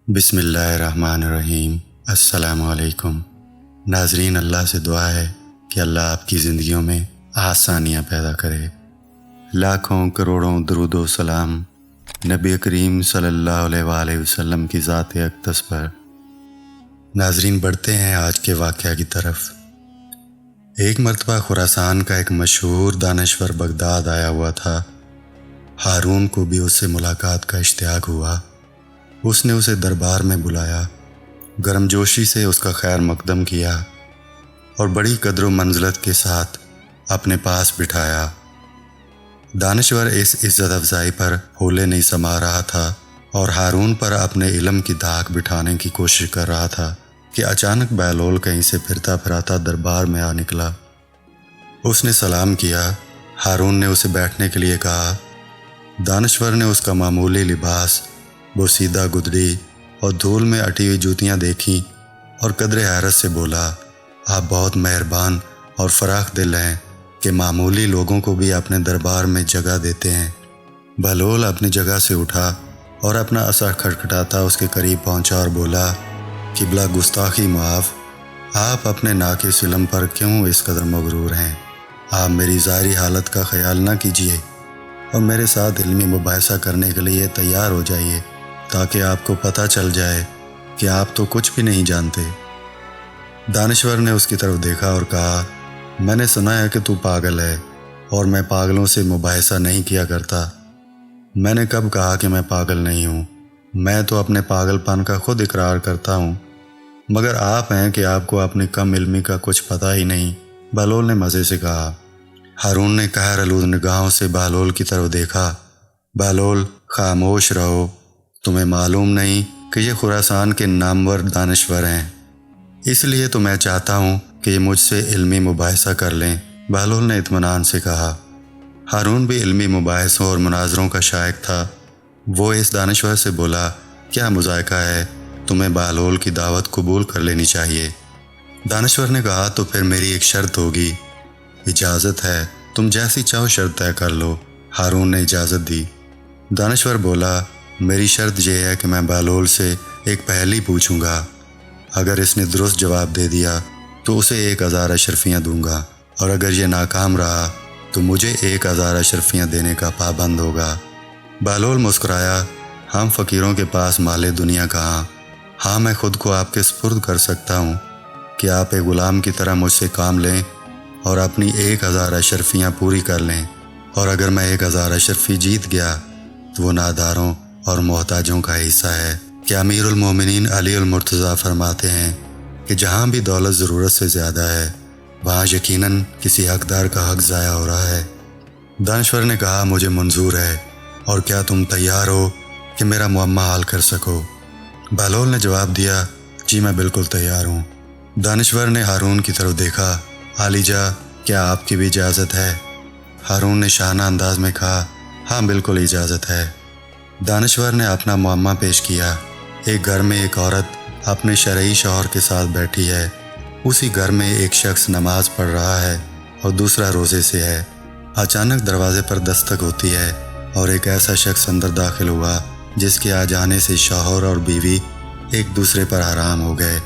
بسم اللہ الرحمن الرحیم۔ السلام علیکم ناظرین، اللہ سے دعا ہے کہ اللہ آپ کی زندگیوں میں آسانیاں پیدا کرے۔ لاکھوں کروڑوں درود و سلام نبی کریم صلی اللہ علیہ وآلہ وسلم کی ذات اقدس پر۔ ناظرین، بڑھتے ہیں آج کے واقعہ کی طرف۔ ایک مرتبہ خراسان کا ایک مشہور دانشور بغداد آیا ہوا تھا۔ ہارون کو بھی اس سے ملاقات کا اشتیاق ہوا۔ اس نے اسے دربار میں بلایا، گرم جوشی سے اس کا خیر مقدم کیا اور بڑی قدر و منزلت کے ساتھ اپنے پاس بٹھایا۔ دانشور اس عزت افزائی پر حولے نہیں سما رہا تھا اور ہارون پر اپنے علم کی دھاک بٹھانے کی کوشش کر رہا تھا کہ اچانک بہلول کہیں سے پھرتا پھراتا دربار میں آ نکلا۔ اس نے سلام کیا۔ ہارون نے اسے بیٹھنے کے لیے کہا۔ دانشور نے اس کا معمولی لباس، بوسیدہ گدڑی اور دھول میں اٹی ہوئی جوتیاں دیکھیں اور قدر حیرت سے بولا، آپ بہت مہربان اور فراخ دل ہیں کہ معمولی لوگوں کو بھی اپنے دربار میں جگہ دیتے ہیں۔ بہلول اپنی جگہ سے اٹھا اور اپنا عصا کھٹکھٹاتا اس کے قریب پہنچا اور بولا، قبلہ گستاخی معاف، آپ اپنے ناقص علم پر کیوں اس قدر مغرور ہیں؟ آپ میری ظاہری حالت کا خیال نہ کیجیے اور میرے ساتھ علمی مباحثہ کرنے کے لیے تیار ہو جائیے تاکہ آپ کو پتہ چل جائے کہ آپ تو کچھ بھی نہیں جانتے۔ دانشور نے اس کی طرف دیکھا اور کہا، میں نے سنا ہے کہ تو پاگل ہے اور میں پاگلوں سے مباحثہ نہیں کیا کرتا۔ میں نے کب کہا کہ میں پاگل نہیں ہوں؟ میں تو اپنے پاگل پن کا خود اقرار کرتا ہوں، مگر آپ ہیں کہ آپ کو اپنی کم علمی کا کچھ پتہ ہی نہیں۔ بہلول نے مزے سے کہا۔ ہارون نے قہر آلود نگاہوں سے بہلول کی طرف دیکھا۔ بہلول، خاموش رہو، تمہیں معلوم نہیں کہ یہ خراسان کے نامور دانشور ہیں، اس لیے تو میں چاہتا ہوں کہ یہ مجھ سے علمی مباحثہ کر لیں۔ بہلول نے اطمینان سے کہا۔ ہارون بھی علمی مباحثوں اور مناظروں کا شائق تھا۔ وہ اس دانشور سے بولا، کیا مذائقہ ہے، تمہیں بہلول کی دعوت قبول کر لینی چاہیے۔ دانشور نے کہا، تو پھر میری ایک شرط ہوگی۔ اجازت ہے، تم جیسی چاہو شرط طے کر لو۔ ہارون نے اجازت دی۔ دانشور بولا، میری شرط یہ ہے کہ میں بہلول سے ایک پہیلی پوچھوں گا، اگر اس نے درست جواب دے دیا تو اسے 1000 اشرفیاں دوں گا، اور اگر یہ ناکام رہا تو مجھے 1000 اشرفیاں دینے کا پابند ہوگا۔ بہلول مسکرایا، ہم فقیروں کے پاس مال دنیا کہاں؟ ہاں، میں خود کو آپ کے سپرد کر سکتا ہوں کہ آپ ایک غلام کی طرح مجھ سے کام لیں اور اپنی 1000 اشرفیاں پوری کر لیں، اور اگر میں 1000 اشرفی جیت گیا تو وہ ناداروں اور محتاجوں کا حصہ ہے کہ امیر المومنین علی المرتضیٰ فرماتے ہیں کہ جہاں بھی دولت ضرورت سے زیادہ ہے وہاں یقیناً کسی حقدار کا حق ضائع ہو رہا ہے۔ دانشور نے کہا، مجھے منظور ہے، اور کیا تم تیار ہو کہ میرا معمہ حل کر سکو؟ بہلول نے جواب دیا، جی میں بالکل تیار ہوں۔ دانشور نے ہارون کی طرف دیکھا، عالی جا، کیا آپ کی بھی اجازت ہے؟ ہارون نے شانہ انداز میں کہا، ہاں بالکل اجازت ہے۔ دانشور نے اپنا معمہ پیش کیا۔ ایک گھر میں ایک عورت اپنے شرعی شوہر کے ساتھ بیٹھی ہے۔ اسی گھر میں ایک شخص نماز پڑھ رہا ہے اور دوسرا روزے سے ہے۔ اچانک دروازے پر دستک ہوتی ہے اور ایک ایسا شخص اندر داخل ہوا جس کے آ جانے سے شوہر اور بیوی ایک دوسرے پر حرام ہو گئے۔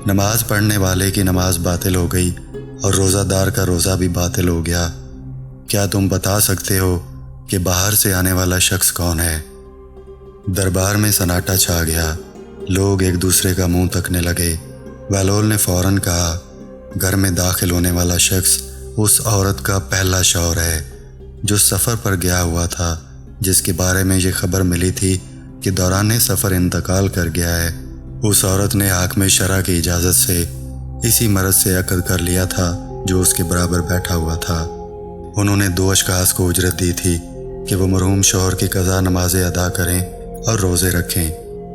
نماز پڑھنے والے کی نماز باطل ہو گئی اور روزہ دار کا روزہ بھی باطل ہو گیا۔ کیا تم بتا سکتے ہو کہ باہر سے آنے والا شخص کون ہے؟ دربار میں سناٹا چھا گیا۔ لوگ ایک دوسرے کا منہ تکنے لگے۔ بہلول نے فوراً کہا، گھر میں داخل ہونے والا شخص اس عورت کا پہلا شوہر ہے جو سفر پر گیا ہوا تھا، جس کے بارے میں یہ خبر ملی تھی کہ دوران سفر انتقال کر گیا ہے۔ اس عورت نے حاکم شرع کی اجازت سے اسی مرد سے عقد کر لیا تھا جو اس کے برابر بیٹھا ہوا تھا۔ انہوں نے 2 اشخاص کو اجرت دی تھی کہ وہ مرحوم شوہر کی قضا نمازیں ادا کریں اور روزے رکھیں۔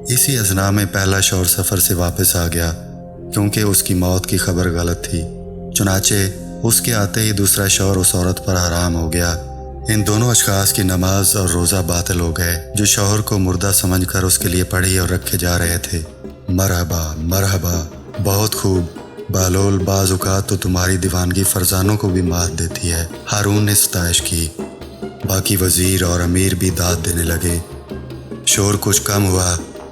اسی اثناء میں پہلا شوہر سفر سے واپس آ گیا کیونکہ اس کی موت کی خبر غلط تھی، چنانچہ اس کے آتے ہی دوسرا شوہر اس عورت پر حرام ہو گیا۔ ان دونوں اشخاص کی نماز اور روزہ باطل ہو گئے جو شوہر کو مردہ سمجھ کر اس کے لیے پڑھی اور رکھے جا رہے تھے۔ مرحبا مرحبا، بہت خوب بہلول، بعض اوقات تو تمہاری دیوانگی فرزانوں کو بھی مات دیتی ہے۔ ہارون نے ستائش کی۔ باقی وزیر اور امیر بھی داد دینے لگے۔ شور کچھ کم ہوا